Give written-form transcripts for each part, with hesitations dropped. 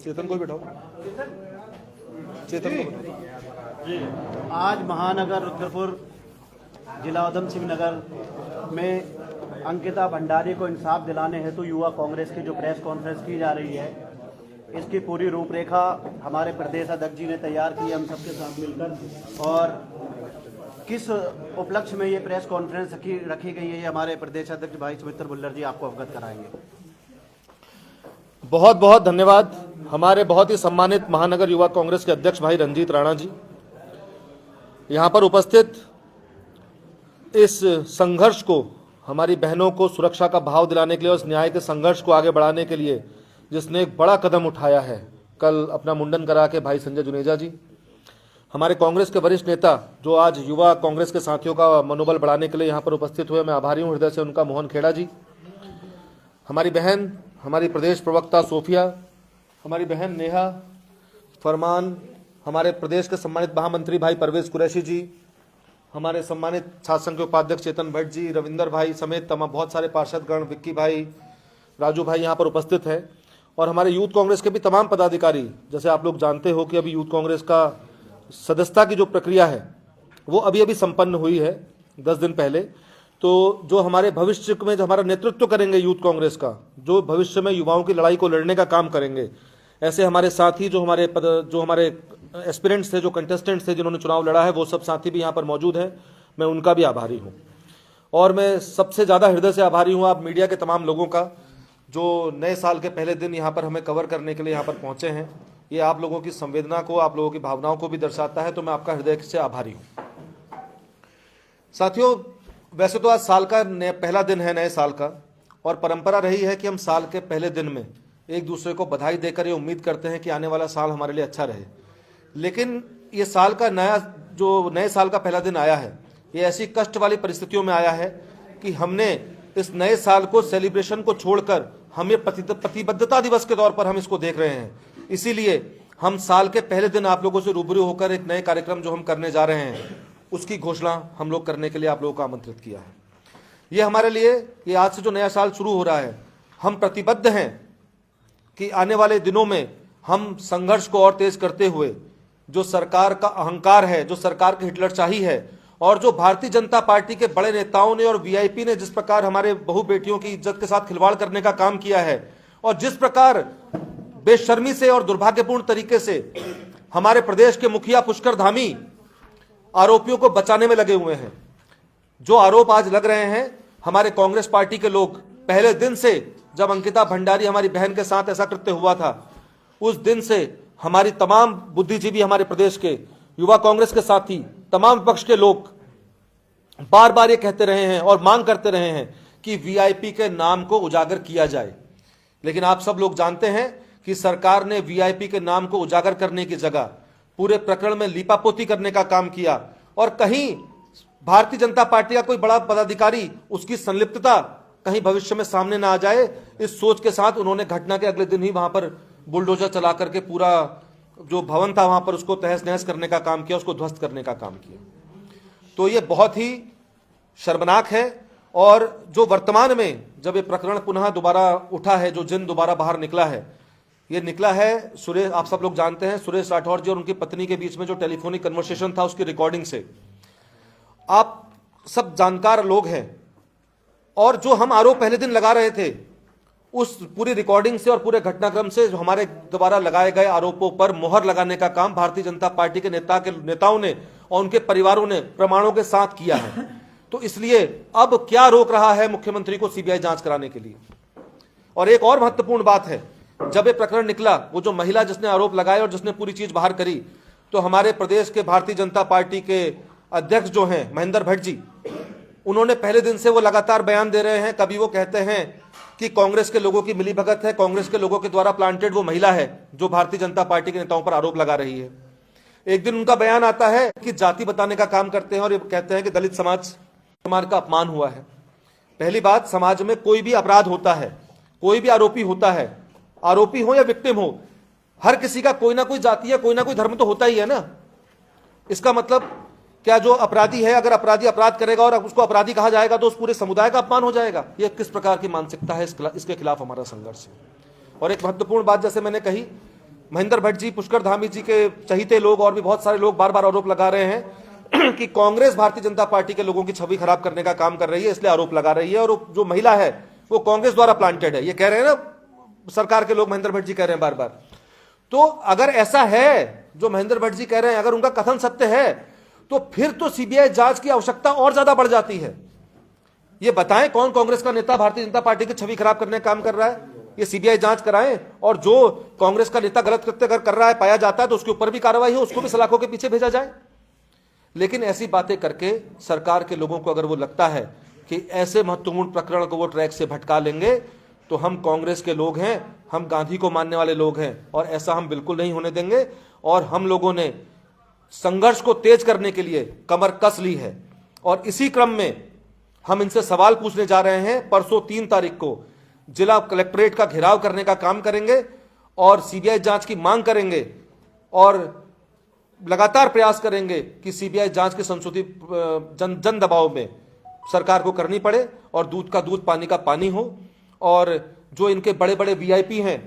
चेतन को बिठाओ, चेतन को बिठाओ। आज महानगर रुद्रपुर जिला उधम सिंह नगर में अंकिता भंडारी को इंसाफ दिलाने हेतु युवा कांग्रेस की जो प्रेस कॉन्फ्रेंस की जा रही है, इसकी पूरी रूपरेखा हमारे प्रदेश अध्यक्ष जी ने तैयार की है हम सबके साथ मिलकर। और किस उपलक्ष्य में ये प्रेस कॉन्फ्रेंस रखी गई है, ये हमारे प्रदेश अध्यक्ष भाई सुमित्र भुल्लर जी आपको अवगत कराएंगे। बहुत बहुत धन्यवाद हमारे बहुत ही सम्मानित महानगर युवा कांग्रेस के अध्यक्ष भाई रंजीत राणा जी, यहाँ पर उपस्थित इस संघर्ष को, हमारी बहनों को सुरक्षा का भाव दिलाने के लिए और उस न्याय के संघर्ष को आगे बढ़ाने के लिए जिसने एक बड़ा कदम उठाया है, कल अपना मुंडन करा के भाई संजय जुनेजा जी, हमारे कांग्रेस के वरिष्ठ नेता जो आज युवा कांग्रेस के साथियों का मनोबल बढ़ाने के लिए यहाँ पर उपस्थित हुए, मैं आभारी हूँ हृदय से उनका, मोहन खेड़ा जी, हमारी बहन, हमारी प्रदेश प्रवक्ता सोफिया, हमारी बहन नेहा फरमान, हमारे प्रदेश के सम्मानित महामंत्री भाई परवेज कुरैशी जी, हमारे सम्मानित छात्र संघ के उपाध्यक्ष चेतन भट्ट जी, रविंदर भाई समेत तमाम बहुत सारे पार्षदगण, विक्की भाई, राजू भाई यहाँ पर उपस्थित हैं, और हमारे यूथ कांग्रेस के भी तमाम पदाधिकारी। जैसे आप लोग जानते हो कि अभी यूथ कांग्रेस का सदस्यता की जो प्रक्रिया है वो अभी संपन्न हुई है 10 दिन पहले। तो जो हमारे भविष्य में जो हमारा नेतृत्व करेंगे यूथ कांग्रेस का, जो भविष्य में युवाओं की लड़ाई को लड़ने का काम करेंगे, ऐसे हमारे साथी जो हमारे एस्पिरेंट्स थे, जो कंटेस्टेंट्स थे जिन्होंने चुनाव लड़ा है, वो सब साथी भी यहाँ पर मौजूद हैं। मैं उनका भी आभारी हूँ, और मैं सबसे ज़्यादा हृदय से आभारी हूँ आप मीडिया के तमाम लोगों का, जो नए साल के पहले दिन यहाँ पर हमें कवर करने के लिए यहाँ पर पहुँचे हैं। ये आप लोगों की संवेदना को, आप लोगों की भावनाओं को भी दर्शाता है, तो मैं आपका हृदय से आभारी हूँ। साथियों, वैसे तो आज साल का पहला दिन है नए साल का, और परंपरा रही है कि हम साल के पहले दिन में एक दूसरे को बधाई देकर ये उम्मीद करते हैं कि आने वाला साल हमारे लिए अच्छा रहे। लेकिन ये साल का नए साल का पहला दिन आया है, ये ऐसी कष्ट वाली परिस्थितियों में आया है कि हमने इस नए साल को, सेलिब्रेशन को छोड़कर हम ये प्रतिबद्धता दिवस के तौर पर हम इसको देख रहे हैं। इसीलिए हम साल के पहले दिन आप लोगों से रूबरू होकर एक नए कार्यक्रम जो हम करने जा रहे हैं उसकी घोषणा हम लोग करने के लिए आप लोगों को आमंत्रित किया है। ये हमारे लिए, ये आज से जो नया साल शुरू हो रहा है, हम प्रतिबद्ध हैं कि आने वाले दिनों में हम संघर्ष को और तेज करते हुए जो सरकार का अहंकार है, जो सरकार की हिटलरशाही है, और जो भारतीय जनता पार्टी के बड़े नेताओं ने और वीआईपी ने जिस प्रकार हमारे बहू बेटियों की इज्जत के साथ खिलवाड़ करने का काम किया है, और जिस प्रकार बेशर्मी से और दुर्भाग्यपूर्ण तरीके से हमारे प्रदेश के मुखिया पुष्कर धामी आरोपियों को बचाने में लगे हुए हैं। जो आरोप आज लग रहे हैं, हमारे कांग्रेस पार्टी के लोग पहले दिन से, जब अंकिता भंडारी हमारी बहन के साथ ऐसा कृत्य हुआ था, उस दिन से हमारी तमाम बुद्धिजीवी, हमारे प्रदेश के युवा कांग्रेस के साथी, तमाम विपक्ष के लोग बार बार ये कहते रहे हैं और मांग करते रहे हैं कि वीआईपी के नाम को उजागर किया जाए। लेकिन आप सब लोग जानते हैं कि सरकार ने वीआईपी के नाम को उजागर करने की जगह पूरे प्रकरण में लीपापोती करने का काम किया, और कहीं भारतीय जनता पार्टी का कोई बड़ा पदाधिकारी, उसकी संलिप्तता कहीं भविष्य में सामने ना आ जाए, इस सोच के साथ उन्होंने घटना के अगले दिन ही वहां पर बुलडोजर चला करके पूरा जो भवन था वहां पर उसको तहस नहस करने का काम किया, उसको ध्वस्त करने का काम किया। तो ये बहुत ही शर्मनाक है। और जो वर्तमान में जब ये प्रकरण पुनः दोबारा उठा है, जो जिन दोबारा बाहर निकला है, ये निकला है सुरेश, आप सब लोग जानते हैं, सुरेश राठौर जी और उनकी पत्नी के बीच में जो टेलीफोनिक कन्वर्सेशन था उसकी रिकॉर्डिंग से। आप सब जानकार लोग हैं, और जो हम आरोप पहले दिन लगा रहे थे उस पूरी रिकॉर्डिंग से और पूरे घटनाक्रम से जो हमारे द्वारा लगाए गए आरोपों पर मोहर लगाने का काम भारतीय जनता पार्टी के नेताओं ने और उनके परिवारों ने प्रमाणों के साथ किया है। तो इसलिए अब क्या रोक रहा है मुख्यमंत्री को सीबीआई जांच कराने के लिए। और एक और महत्वपूर्ण बात है, जब ये प्रकरण निकला, वो जो महिला जिसने आरोप लगाए और जिसने पूरी चीज बाहर करी, तो हमारे प्रदेश के भारतीय जनता पार्टी के अध्यक्ष जो हैं महेंद्र भट्ट जी, उन्होंने पहले दिन से वो लगातार बयान दे रहे हैं। कभी वो कहते हैं कि कांग्रेस के लोगों की मिलीभगत है, कांग्रेस के लोगों के द्वारा प्लांटेड वो महिला है जो भारतीय जनता पार्टी के नेताओं पर आरोप लगा रही है। एक दिन उनका बयान आता है कि जाति बताने का काम करते हैं और ये कहते हैं कि दलित समाज का अपमान हुआ है। पहली बात, समाज में कोई भी अपराध होता है, कोई भी आरोपी होता है, आरोपी हो या विक्टिम हो, हर किसी का कोई ना कोई जाति या कोई ना कोई धर्म तो होता ही है ना। इसका मतलब क्या जो अपराधी है, अगर अपराधी अपराध करेगा और उसको अपराधी कहा जाएगा तो उस पूरे समुदाय का अपमान हो जाएगा? यह किस प्रकार की मानसिकता है? इसके खिलाफ हमारा संघर्ष है। और एक महत्वपूर्ण बात, जैसे मैंने कही महेंद्र भट्ट जी, पुष्कर धामी जी के चहीते लोग और भी बहुत सारे लोग बार बार आरोप लगा रहे हैं कि कांग्रेस भारतीय जनता पार्टी के लोगों की छवि खराब करने का काम कर रही है, इसलिए आरोप लगा रही है। और जो महिला है वो कांग्रेस द्वारा प्लांटेड है, ये कह रहे हैं ना सरकार के लोग, महेंद्र भट्ट जी कह रहे हैं बार बार। तो अगर ऐसा है जो महेंद्र भट्ट जी कह रहे हैं, अगर उनका कथन सत्य है, तो फिर तो सीबीआई जांच की आवश्यकता और ज्यादा बढ़ जाती है। ये बताएं कौन कांग्रेस का नेता भारतीय जनता पार्टी की छवि खराब करने का काम कर रहा है, ये सीबीआई जांच कराएं। और जो कांग्रेस का नेता गलत कृत्य अगर कर रहा है, पाया जाता है, तो उसके ऊपर भी कार्रवाई हो, उसको भी सलाखों के पीछे भेजा जाए। लेकिन ऐसी बातें करके सरकार के लोगों को अगर वो लगता है कि ऐसे महत्वपूर्ण प्रकरण को वो ट्रैक से भटका लेंगे, तो हम कांग्रेस के लोग हैं, हम गांधी को मानने वाले लोग हैं, और ऐसा हम बिल्कुल नहीं होने देंगे। और हम लोगों ने संघर्ष को तेज करने के लिए कमर कस ली है, और इसी क्रम में हम इनसे सवाल पूछने जा रहे हैं। परसों 3 तारीख को जिला कलेक्ट्रेट का घेराव करने का काम करेंगे और सीबीआई जांच की मांग करेंगे, और लगातार प्रयास करेंगे कि सीबीआई जांच की संशोधित जन दबाव में सरकार को करनी पड़े, और दूध का दूध पानी का पानी हो। और जो इनके बड़े बड़े वीआईपी हैं,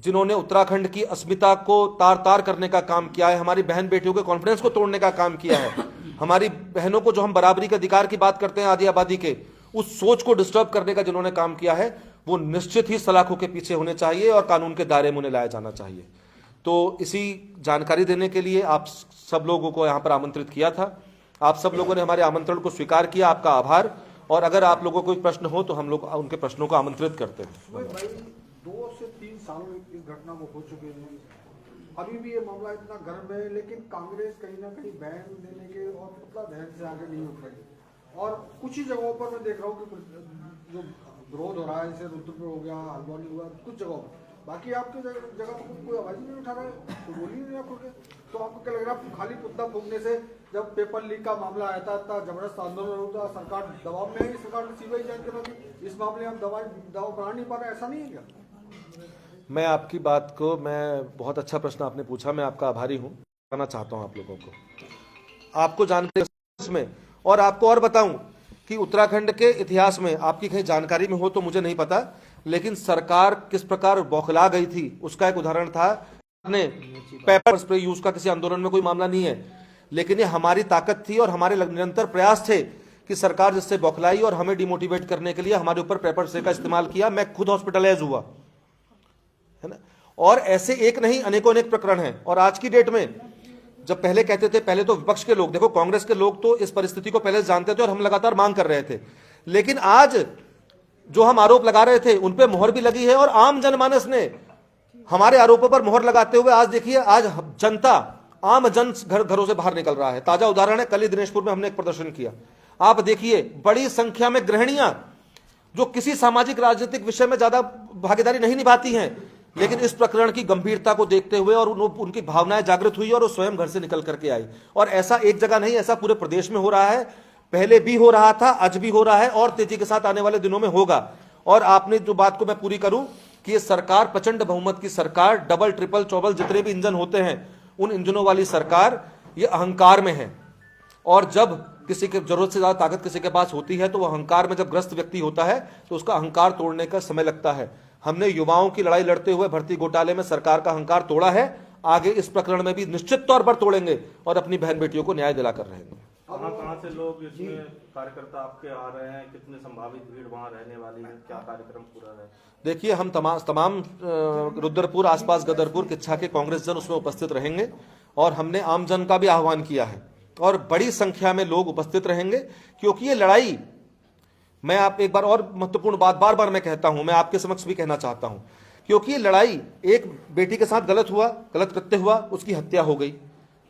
जिन्होंने उत्तराखंड की अस्मिता को तार तार करने का काम किया है, हमारी बहन बेटियों के कॉन्फिडेंस को तोड़ने का काम किया है, हमारी बहनों को, जो हम बराबरी के अधिकार की बात करते हैं आधी आबादी के, उस सोच को डिस्टर्ब करने का जिन्होंने काम किया है, वो निश्चित ही सलाखों के पीछे होने चाहिए और कानून के दायरे में उन्हें लाया जाना चाहिए। तो इसी जानकारी देने के लिए आप सब लोगों को यहाँ पर आमंत्रित किया था। आप सब लोगों ने हमारे आमंत्रण को स्वीकार किया, आपका आभार। और अगर आप लोगों को कोई प्रश्न हो तो हम लोग उनके प्रश्नों को आमंत्रित करते हैं। भाई 2 से 3 साल इस घटना को हो चुके हैं, अभी भी ये मामला इतना गर्म है, लेकिन कांग्रेस कहीं ना कहीं बयान देने के और पुतला दहन से आगे नहीं उठ रही। और कुछ ही जगहों पर मैं देख रहा हूँ कि जो विरोध हो रहा है, जैसे रुद्रपुर हो गया, हल्द्वानी हुआ, कुछ जगहों पर, बाकी आपके जगह पर कोई आवाज ही नहीं उठा रहा है, तो बोल ही नहीं खुल के। तो आपको क्या लग रहा है, खाली पुतला फूकने से, जब पेपर लीक का मामला आया था, जबरदस्त आंदोलन होता, सरकार दबाव में है, सरकार ने सीबीआई जांच करा दी, इस मामले में हम दबाव बढ़ा नहीं पा रहे, ऐसा नहीं है क्या? मैं आपकी बात को, मैं बहुत अच्छा प्रश्न आपने पूछा, मैं आपका आभारी हूं, बताना चाहता हूं आप लोगों को, आपको जानते में। और आपको और बताऊं कि उत्तराखंड के इतिहास में आपकी कहीं जानकारी में हो तो मुझे नहीं पता, लेकिन सरकार किस प्रकार बौखला गई थी उसका एक उदाहरण था। ने पेपर स्प्रे यूज का किसी आंदोलन में कोई मामला नहीं है, लेकिन ये हमारी ताकत थी और हमारे निरंतर प्रयास थे कि सरकार जिससे बौखलाई और हमें डिमोटिवेट करने के लिए हमारे ऊपर पेपर स्प्रे का इस्तेमाल किया। मैं खुद हॉस्पिटलाइज हुआ है ना, और ऐसे एक नहीं अनेकों अनेक प्रकरण हैं। और आज की डेट में, जब पहले कहते थे, पहले तो विपक्ष के लोग, देखो कांग्रेस के लोग तो इस परिस्थिति को पहले जानते थे और हम लगातार मांग कर रहे थे, लेकिन आज जो हम आरोप लगा रहे थे उन पे मोहर भी लगी है, और आम जनमानस ने हमारे आरोपों पर मोहर लगाते हुए आज देखिए, आज जनता, आम जन घरों से बाहर निकल रहा है। ताजा उदाहरण है, कल ही दिनेशपुर में हमने एक प्रदर्शन किया, आप देखिए बड़ी संख्या में गृहिणियां जो किसी सामाजिक राजनीतिक विषय में ज्यादा भागीदारी नहीं निभाती हैं, लेकिन इस प्रकरण की गंभीरता को देखते हुए और उनकी भावनाएं जागृत हुई और वो स्वयं घर से निकल करके आई। और ऐसा एक जगह नहीं, ऐसा पूरे प्रदेश में हो रहा है, पहले भी हो रहा था, आज भी हो रहा है और तेजी के साथ आने वाले दिनों में होगा। और आपने जो बात को मैं पूरी करूं कि ये सरकार प्रचंड बहुमत की सरकार, डबल ट्रिपल चौबल जितने भी इंजन होते हैं उन इंजनों वाली सरकार ये अहंकार में है। और जब किसी के जरूरत से ज्यादा ताकत किसी के पास होती है तो वह अहंकार में जब ग्रस्त व्यक्ति होता है तो उसका अहंकार तोड़ने का समय लगता है। हमने युवाओं की लड़ाई लड़ते हुए भर्ती घोटाले में सरकार का अहंकार तोड़ा है, आगे इस प्रकरण में भी निश्चित तौर पर तोड़ेंगे और अपनी बहन बेटियों को न्याय दिलाकर रहेंगे। कहाँ से लोग इसमें कार्यकर्ता आपके आ रहे हैं, कितने संभावित भीड़ वहाँ रहने वाली है, क्या कार्यक्रम पूरा है? देखिए, हम तमाम रुद्रपुर, आसपास गदरपुर, किच्छा के कांग्रेस जन उसमें उपस्थित रहेंगे और हमने आम जन का भी आह्वान किया है और बड़ी संख्या में लोग उपस्थित रहेंगे, क्योंकि ये लड़ाई, मैं आप एक बार और महत्वपूर्ण बात बार बार मैं कहता हूं, मैं आपके समक्ष भी कहना चाहता हूं, क्योंकि ये लड़ाई, एक बेटी के साथ गलत कृत्य हुआ, उसकी हत्या हो गई,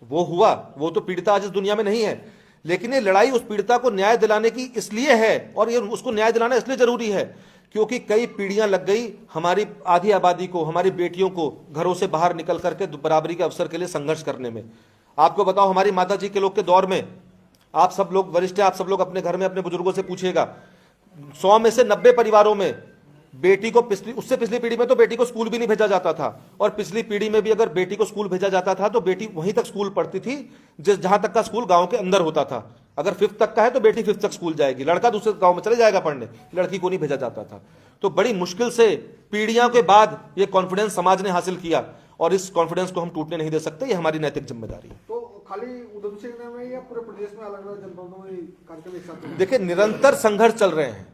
वो हुआ, वो तो पीड़िता आज इस दुनिया में नहीं है, लेकिन ये लड़ाई उस पीड़िता को न्याय दिलाने की इसलिए है और ये उसको न्याय दिलाना इसलिए जरूरी है क्योंकि कई पीढ़ियां लग गई हमारी आधी आबादी को, हमारी बेटियों को घरों से बाहर निकल करके बराबरी के अवसर के लिए संघर्ष करने में। आपको बताओ, हमारी माता जी के लोग के दौर में, आप सब लोग वरिष्ठ हैं, आप सब लोग अपने घर में अपने बुजुर्गों से पूछिएगा, 100 में से 90 परिवारों में बेटी को उससे पिछली पीढ़ी में तो बेटी को स्कूल भी नहीं भेजा जाता था, और पिछली पीढ़ी में भी अगर बेटी को स्कूल भेजा जाता था तो बेटी वहीं तक स्कूल पढ़ती थी जहां तक का स्कूल गांव के अंदर होता था। अगर 5th तक का है तो बेटी 5th तक स्कूल जाएगी, लड़का दूसरे गांव में चले जाएगा पढ़ने, लड़की को नहीं भेजा जाता था। तो बड़ी मुश्किल से पीढ़ियों के बाद ये कॉन्फिडेंस समाज ने हासिल किया और इस कॉन्फिडेंस को हम टूटने नहीं दे सकते, ये हमारी नैतिक जिम्मेदारी है। तो खाली उधम सिंह नगर में या पूरे प्रदेश में अलग अलग जनपदों में कार्यक्रम एक साथ? देखिए, निरंतर संघर्ष चल रहे हैं।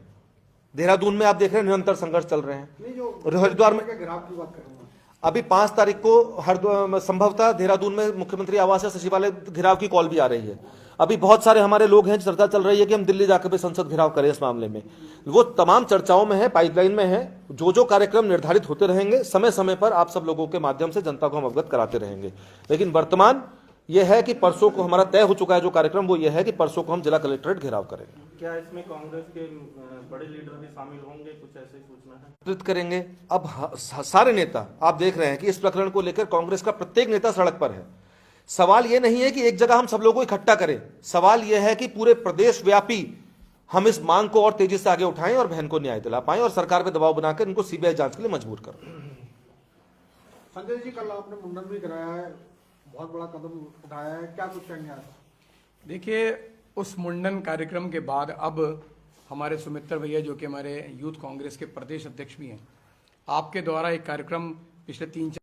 देहरादून में आप देख रहे हैं निरंतर संघर्ष चल रहे हैं। नहीं, जो हरिद्वार में गिराव की बात करूंगा, अभी 5 तारीख को संभवतः देहरादून में मुख्यमंत्री आवास या सचिवालय घिराव की कॉल भी आ रही है। अभी बहुत सारे हमारे लोग हैं, चर्चा चल रही है कि हम दिल्ली जाकर भी संसद घिराव करें इस मामले में। वो तमाम चर्चाओं में है, पाइपलाइन में है। जो कार्यक्रम निर्धारित होते रहेंगे, समय समय पर आप सब लोगों के माध्यम से जनता को हम अवगत कराते रहेंगे। लेकिन वर्तमान यह है कि परसों को हमारा तय हो चुका है जो कार्यक्रम, वो यह है कि परसों को हम जिला कलेक्ट्रेट घेराव करेंगे। क्या इसमें कांग्रेस के बड़े लीडर भी शामिल होंगे, कुछ ऐसे सूचना है? प्रेरित करेंगे। अब सारे नेता आप देख रहे हैं कि इस प्रकरण को लेकर कांग्रेस का प्रत्येक नेता सड़क पर है। सवाल यह नहीं है कि एक जगह हम सब लोगों को इकट्ठा करें, सवाल यह है कि पूरे प्रदेश व्यापी हम इस मांग को और तेजी से आगे उठाएं और बहन को न्याय दिला पाएं और सरकार पर दबाव बनाकर इनको सीबीआई जांच के लिए मजबूर करें। संजय जी, कल आपने मुंडन भी कराया है, बहुत बड़ा कदम उठाया है, क्या कुछ कहेंगे आप? देखिए, उस मुंडन कार्यक्रम के बाद अब हमारे सुमित्र भैया जो कि हमारे यूथ कांग्रेस के प्रदेश अध्यक्ष भी हैं, आपके द्वारा एक कार्यक्रम पिछले 3-4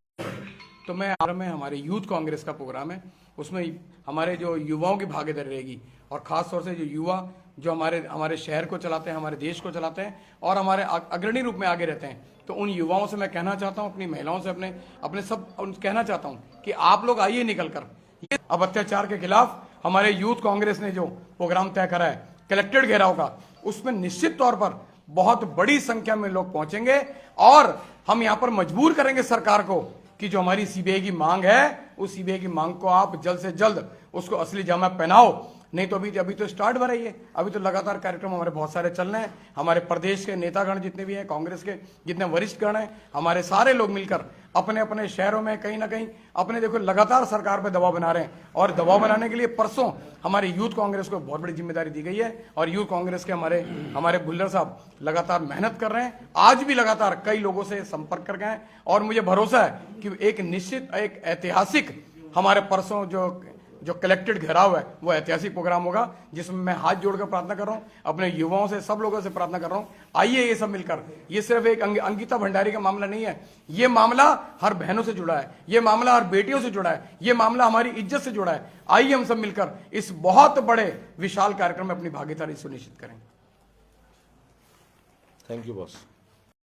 तो मैं हमारे यूथ कांग्रेस का प्रोग्राम है, उसमें हमारे जो युवाओं की भागीदारी रहेगी और ख़ास तौर से जो युवा जो हमारे शहर को चलाते हैं, हमारे देश को चलाते हैं और हमारे अग्रणी रूप में आगे रहते हैं। तो उन युवाओं से मैं कहना चाहता हूं, अपनी महिलाओं से अपने सब कहना चाहता हूं कि आप लोग आइए निकल कर। ये अब अत्याचार के खिलाफ हमारे यूथ कांग्रेस ने जो प्रोग्राम तय करा है कलेक्टेड घेराव का, उसमें निश्चित तौर पर बहुत बड़ी संख्या में लोग पहुंचेंगे और हम यहाँ पर मजबूर करेंगे सरकार को कि जो हमारी सीबीआई की मांग है, उस सीबीआई की मांग को आप जल्द से जल्द उसको असली जामा पहनाओ। नहीं तो अभी तो स्टार्ट हो रही है, अभी तो लगातार कार्यक्रम हमारे बहुत सारे चल रहे हैं। हमारे प्रदेश के नेतागण जितने भी हैं, कांग्रेस के जितने वरिष्ठ गण हैं, हमारे सारे लोग मिलकर अपने अपने शहरों में कहीं ना कहीं अपने देखो लगातार सरकार पर दबाव बना रहे हैं और दबाव बनाने के लिए परसों हमारी यूथ कांग्रेस को बहुत बड़ी जिम्मेदारी दी गई है और यूथ कांग्रेस के हमारे भुल्लर साहब लगातार मेहनत कर रहे हैं। आज भी लगातार कई लोगों से संपर्क कर गए हैं और मुझे भरोसा है कि एक निश्चित एक ऐतिहासिक हमारे परसों जो कलेक्टेड घेराव है वो ऐतिहासिक प्रोग्राम होगा, जिसमें मैं हाथ जोड़कर प्रार्थना कर रहा हूं, अपने युवाओं से, सब लोगों से प्रार्थना कर रहा हूं, आइए ये सब मिलकर। ये सिर्फ एक अंकिता भंडारी का मामला नहीं है, ये मामला हर बहनों से जुड़ा है, ये मामला हर बेटियों से जुड़ा है, ये मामला हमारी इज्जत से जुड़ा है। आइए हम सब मिलकर इस बहुत बड़े विशाल कार्यक्रम में अपनी भागीदारी सुनिश्चित करें। Thank you boss.